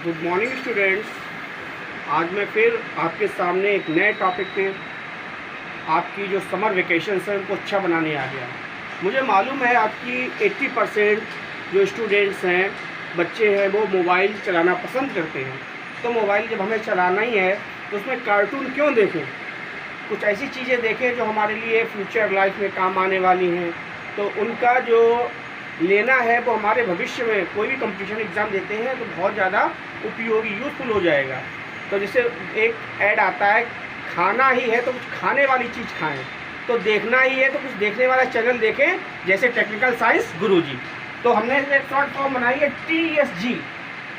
Good morning students. आज मैं फिर आपके सामने एक नए टॉपिक पे आपकी जो समर वेकेशन है उनको अच्छा बनाने आ गया। मुझे मालूम है आपकी 80% जो स्टूडेंट्स हैं, बच्चे हैं, वो मोबाइल चलाना पसंद करते हैं। तो मोबाइल जब हमें चलाना ही है तो उसमें कार्टून क्यों देखें, कुछ ऐसी चीज़ें देखें जो हमारे लिए फ्यूचर लाइफ में काम आने वाली हैं। तो उनका जो लेना है वो हमारे भविष्य में कोई भी कंपटीशन एग्ज़ाम देते हैं तो बहुत ज़्यादा उपयोगी यूज़फुल हो जाएगा। तो जैसे एक ऐड आता है, खाना ही है तो कुछ खाने वाली चीज़ खाएं, तो देखना ही है तो कुछ देखने वाला चैनल देखें, जैसे टेक्निकल साइंस गुरुजी। तो हमने एक शॉर्ट फॉर्म बनाई है TSG।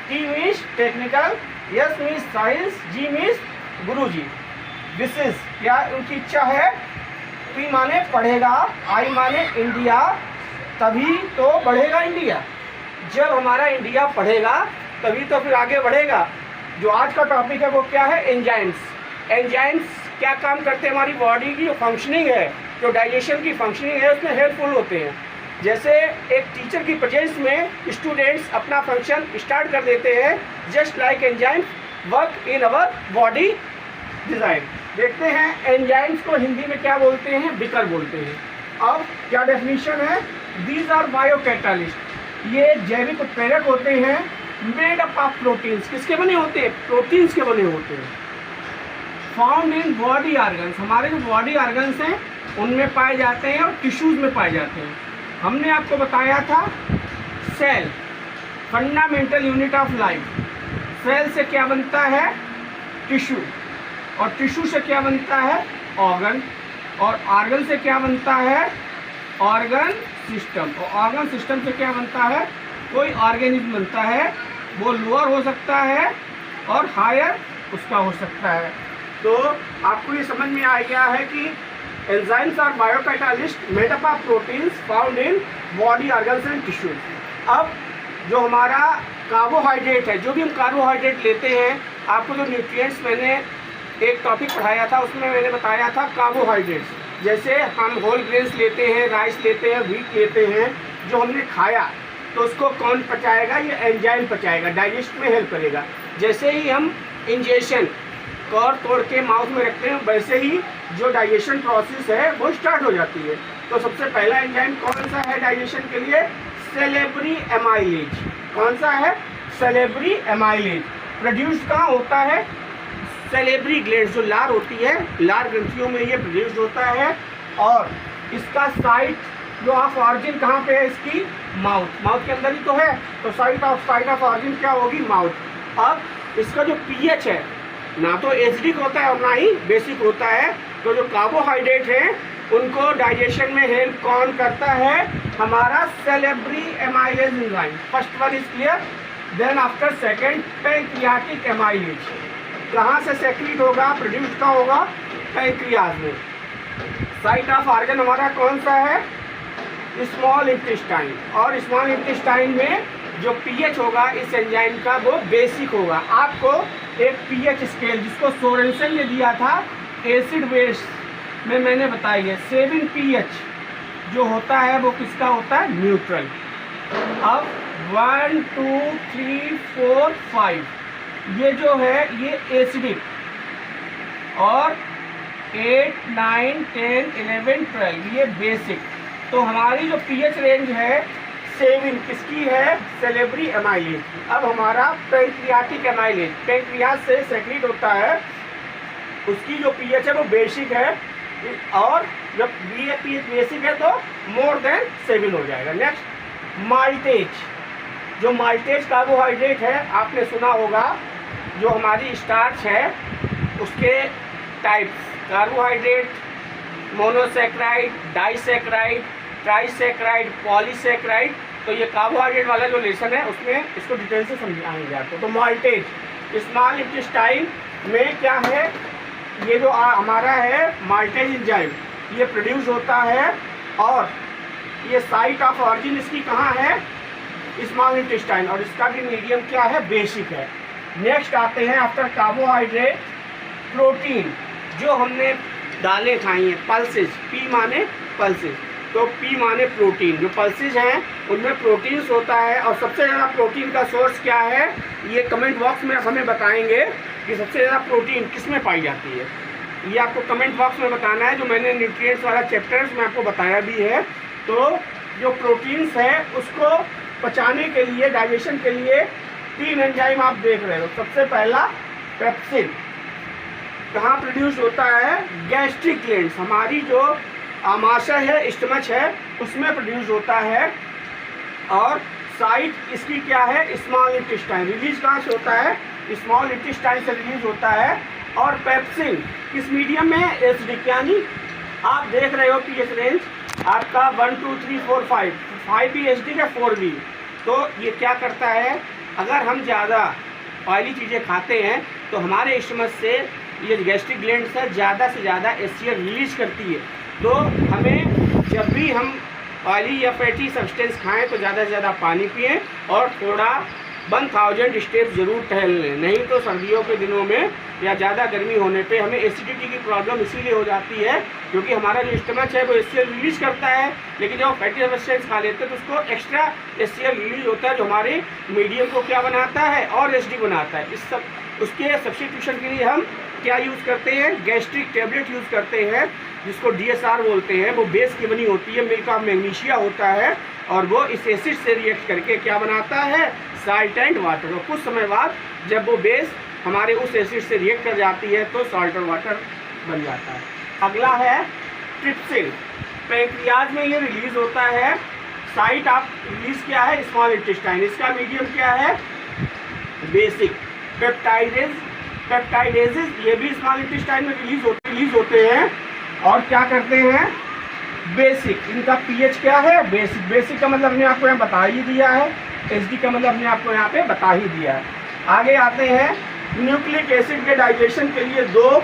T means technical, S means science, G means Guruji. This is क्या उनकी इच्छा है। P माने पढ़ेगा, I माने इंडिया, तभी तो बढ़ेगा इंडिया। जब हमारा इंडिया पढ़ेगा तभी तो फिर आगे बढ़ेगा। जो आज का टॉपिक है वो क्या है, एंजाइम्स। एंजाइम्स क्या काम करते हैं, हमारी बॉडी की जो फंक्शनिंग है, जो डाइजेशन की फंक्शनिंग है, उसमें हेल्पफुल होते हैं। जैसे एक टीचर की प्रेजेंस में स्टूडेंट्स अपना फंक्शन स्टार्ट कर देते हैं, just like enzymes work in our body design. देखते हैं एंजाइम्स को हिंदी में क्या बोलते हैं, विकर बोलते हैं। अब क्या डेफिनेशन है, दीज आर बायोकैटालिस्ट। ये जैविक उत्प्रेरक होते हैं, मेड अप ऑफ प्रोटीन्स। किसके बने होते हैं, प्रोटीन्स के बने होते हैं। फाउंड इन बॉडी ऑर्गन्स, हमारे जो बॉडी ऑर्गन्स हैं उनमें पाए जाते हैं और टिश्यूज में पाए जाते हैं। हमने आपको बताया था cell fundamental unit of life. Cell से क्या बनता है, टिश्यू, और टिश्यू से क्या बनता है, ऑर्गन, और ऑर्गन से क्या बनता है, ऑर्गन सिस्टम, और ऑर्गन सिस्टम से क्या बनता है, कोई ऑर्गेनिज्म बनता है। वो लोअर हो सकता है और हायर उसका हो सकता है। तो आपको ये समझ में आ गया है कि enzymes are biocatalyst made up of proteins found in body organs and tissues. अब जो हमारा कार्बोहाइड्रेट है, जो भी हम कार्बोहाइड्रेट लेते हैं, आपको जो न्यूट्रिएंट्स मैंने एक टॉपिक पढ़ाया था उसमें मैंने बताया था कार्बोहाइड्रेट्स। जैसे हम होल ग्रेन्स लेते हैं, राइस लेते हैं, व्हीट लेते हैं, जो हमने खाया तो उसको कौन पचाएगा, ये एंजाइम पचाएगा, डाइजेस्ट में हेल्प करेगा। जैसे ही हम इंजेक्शन कौर तोड़ के माउथ में रखते हैं, वैसे ही जो डाइजेशन प्रोसेस है वो स्टार्ट हो जाती है। तो सबसे पहला एंजाइम कौन सा है डाइजेशन के लिए, सेलेब्री एमाइलेज। कौन सा है, सेलेब्री एमाइलेज। प्रोड्यूस कहाँ होता है, सेलेब्री ग्लैंड, जो लार होती है, लार ग्रंथियों में ये प्रोड्यूस होता है। और इसका साइट जो ऑफ ऑरिजिन कहाँ पे है, इसकी माउथ, माउथ के अंदर ही तो है। तो साइट ऑफ ऑरिजिन क्या होगी, माउथ। अब इसका जो पीएच है, ना तो एसिडिक होता है और ना ही बेसिक होता है। तो जो कार्बोहाइड्रेट हैं उनको डाइजेशन में हेल्प कौन करता है, हमारा salivary amylase enzyme. First one is clear. Then after second pancreatic amylase. कहाँ से सेक्रीट होगा, प्रोड्यूस का होगा, पैंक्रियाज में। साइट ऑफ ऑर्गन हमारा कौन सा है, स्मॉल इंटेस्टाइन। और स्मॉल इंटेस्टाइन में जो पीएच होगा इस एंजाइम का वो बेसिक होगा। आपको एक पीएच स्केल जिसको सोरेंसन ने दिया था एसिड बेस में मैंने बताई है, 7 पीएच जो होता है वो किसका होता है, न्यूट्रल। अब 1 2 3 4 5 ये जो है ये एसिडिक, और 8 9 10 11 12 ये बेसिक। तो हमारी जो पीएच रेंज है 7 किसकी है, सेलेब्री एमाइलेज। अब हमारा पैंक्रियाटिक एमाइलेज, पैंक्रियाज से सेक्रीट होता है, उसकी जो पीएच है वो बेसिक है, और जब पीएच बेसिक है तो मोर देन 7 हो जाएगा। Next maltase. जो माल्टेज कार्बोहाइड्रेट है आपने सुना होगा, जो हमारी स्टार्च है उसके types, carbohydrate, monosaccharide, disaccharide, trisaccharide, polysaccharide. तो ये कार्बोहाइड्रेट वाला जो लेसन है उसमें इसको डिटेल से समझाएंगे आपको। तो माल्टेज स्मॉल इंटेस्टाइन में क्या है, ये जो हमारा है माल्टेज एंजाइम, ये प्रोड्यूस होता है, और ये साइट ऑफ ऑरिजिन इसकी कहाँ है, स्मॉल इंटेस्टाइन, और इसका भी मीडियम क्या है, बेसिक है। नेक्स्ट आते हैं आफ्टर कार्बोहाइड्रेट प्रोटीन, जो हमने दालें खाई हैं, पल्सेज, पी माने पल्सेज। तो पी माने प्रोटीन। जो पल्सेस हैं उनमें प्रोटीन्स होता है, और सबसे ज़्यादा प्रोटीन का सोर्स क्या है ये कमेंट बॉक्स में आप हमें बताएंगे कि सबसे ज़्यादा प्रोटीन किस में पाई जाती है। ये आपको कमेंट बॉक्स में बताना है। जो मैंने न्यूट्रिएंट्स वाला चैप्टर उसमें आपको बताया भी है। तो जो प्रोटीन्स है उसको पचाने के लिए, डाइजेशन के लिए 3 एंजाइम आप देख रहे हो। सबसे पहला पेप्सिन, कहाँ प्रोड्यूस होता है? गैस्ट्रिक ग्लैंड्स, हमारी जो आमाशय है, स्टमच है, उसमें प्रोड्यूस होता है। और साइट इसकी क्या है? Small intestine. रिलीज कहाँ से होता है? स्मॉल इंटेस्टाइन से रिलीज होता है। और पेप्सिन किस मीडियम में? एसिडिक, यानी आप देख रहे हो पीएच रेंज आपका 1 2 3 4 5 भी एसिडिक है, 4 भी। तो ये क्या करता है, अगर हम ज़्यादा ऑयली चीज़ें खाते हैं तो हमारे स्टमच से ये गैस्ट्रिक ग्लैंड्स है ज़्यादा से ज़्यादा HCl रिलीज करती है। तो हमें जब भी हम ऑयली या फैटी सब्सटेंस खाएं तो ज़्यादा से ज़्यादा पानी पिएं और थोड़ा 1000 स्टेप्स ज़रूर टहल लें। नहीं तो सर्दियों के दिनों में या ज़्यादा गर्मी होने पे हमें एसिडिटी की प्रॉब्लम इसीलिए हो जाती है क्योंकि हमारा जो स्टमच है वो HCl रिलीज करता है, लेकिन जब फैटी सब्सटेंस खा लेते हैं तो उसको एक्स्ट्रा HCl रिलीज होता है जो हमारे मीडियम को क्या बनाता है? और एसिडिक बनाता है। इस सब उसके सब्स्टिट्यूशन के लिए हम क्या यूज़ करते हैं? गैस्ट्रिक टैबलेट यूज़ करते हैं जिसको DSR बोलते हैं। वो बेस की बनी होती है, मिल्क ऑफ मैग्नीशिया होता है, और वो इस एसिड से रिएक्ट करके क्या बनाता है? Salt and water. और कुछ समय बाद जब वो बेस हमारे उस एसिड से रिएक्ट कर जाती है तो साल्ट और वाटर बन जाता है। अगला है ट्रिप्सिन, पैंक्रियाज में ये रिलीज होता है। साइट आप रिलीज क्या है? Small intestine. इसका मीडियम क्या है? बेसिक। पेप्टाइडेजेस ये भी स्मॉल इंटेस्टाइन में रिलीज होते हैं। और क्या करते हैं? बेसिक। इनका पीएच क्या है? बेसिक। बेसिक का मतलब हमने आपको यहाँ बता ही दिया है, एसिडिक का मतलब हमने आपको यहाँ पे बता ही दिया है। आगे आते हैं न्यूक्लिक एसिड के डाइजेशन के लिए 2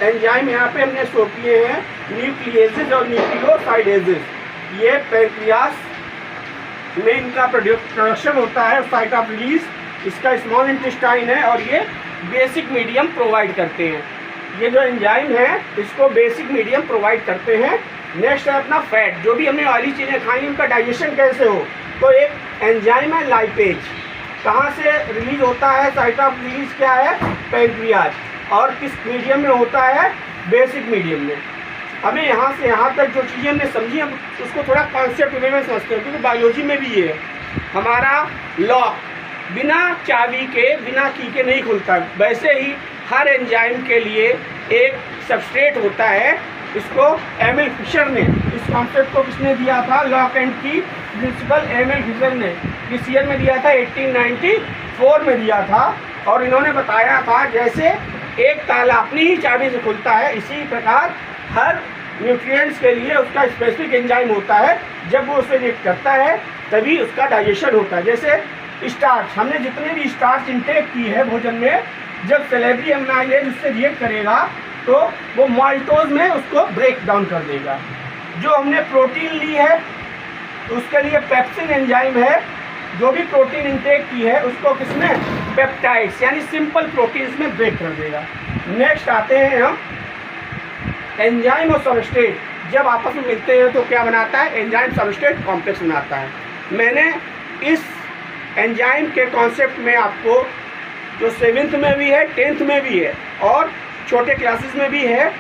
एंजाइम यहाँ पे हमने शो किए हैं, न्यूक्लिएजेस और न्यूक्लियोसाइडेजेस। ये पैंक्रियास में इनका प्रोडक्शन होता है, साइट ऑफ रिलीज इसका स्मॉल इंटेस्टाइन है, और ये बेसिक मीडियम प्रोवाइड करते हैं। ये जो एंजाइम है इसको बेसिक मीडियम प्रोवाइड करते हैं। नेक्स्ट है अपना फैट। जो भी हमने ऑयली चीज़ें खाई उनका डाइजेशन कैसे हो, तो एक एंजाइम है लाइपेज, कहाँ से रिलीज होता है? साइट ऑफ रिलीज क्या है? पैंक्रियाज। और किस मीडियम में होता है? बेसिक मीडियम में। हमें यहाँ से यहाँ तक जो चीज़ें हमने समझी हम उसको थोड़ा कॉन्सेप्ट वे में समझते हैं, क्योंकि बायोलॉजी में भी ये है। हमारा लॉक बिना चाबी के, बिना की के नहीं खुलता, वैसे ही हर एंजाइम के लिए एक सबस्ट्रेट होता है। इसको एमिल फिशर ने, इस कॉन्सेप्ट को किसने दिया था? लॉक एंड की प्रिंसिपल एमिल फिशर ने किस ईयर में दिया था? 1894 में दिया था। और इन्होंने बताया था जैसे एक ताला अपनी ही चाबी से खुलता है, इसी प्रकार हर न्यूट्रिएंट्स के लिए उसका स्पेसिफिक एंजाइम होता है। जब वो उसे रिएक्ट करता है तभी उसका डाइजेशन होता है। जैसे स्टार्च, हमने जितने भी स्टार्च इंटेक की है भोजन में, जब सेलेब्री एमाइलेज उससे रिएक्ट करेगा तो वो माल्टोज में उसको ब्रेक डाउन कर देगा। जो हमने प्रोटीन ली है तो उसके लिए पेप्सिन एंजाइम है, जो भी प्रोटीन इंटेक की है उसको किसमें? पेप्टाइड्स यानी सिंपल प्रोटीन्स में ब्रेक कर देगा। नेक्स्ट आते हैं हम एंजाइम और सबस्ट्रेट जब आपस में मिलते हैं तो क्या बनाता है? एंजाइम सबस्ट्रेट कॉम्प्लेक्स बनाता है। मैंने इस एंजाइम के कॉन्सेप्ट में आपको जो 7th में भी है, 10th में भी है और छोटे क्लासेस में भी है,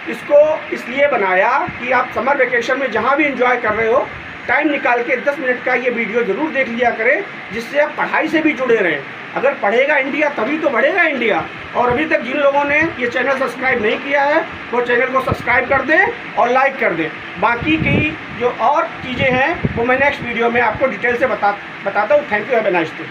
इसको इसलिए बनाया कि आप समर वेकेशन में जहाँ भी एंजॉय कर रहे हो टाइम निकाल के 10 मिनट का ये वीडियो ज़रूर देख लिया करें, जिससे आप पढ़ाई से भी जुड़े रहें। अगर पढ़ेगा इंडिया तभी तो बढ़ेगा इंडिया। और अभी तक जिन लोगों ने ये चैनल सब्सक्राइब नहीं किया है वो चैनल को सब्सक्राइब कर दें और लाइक कर दें। बाकी की जो और चीज़ें हैं वो मैं नेक्स्ट वीडियो में आपको डिटेल से बताता हूँ। Thank you, have a nice day.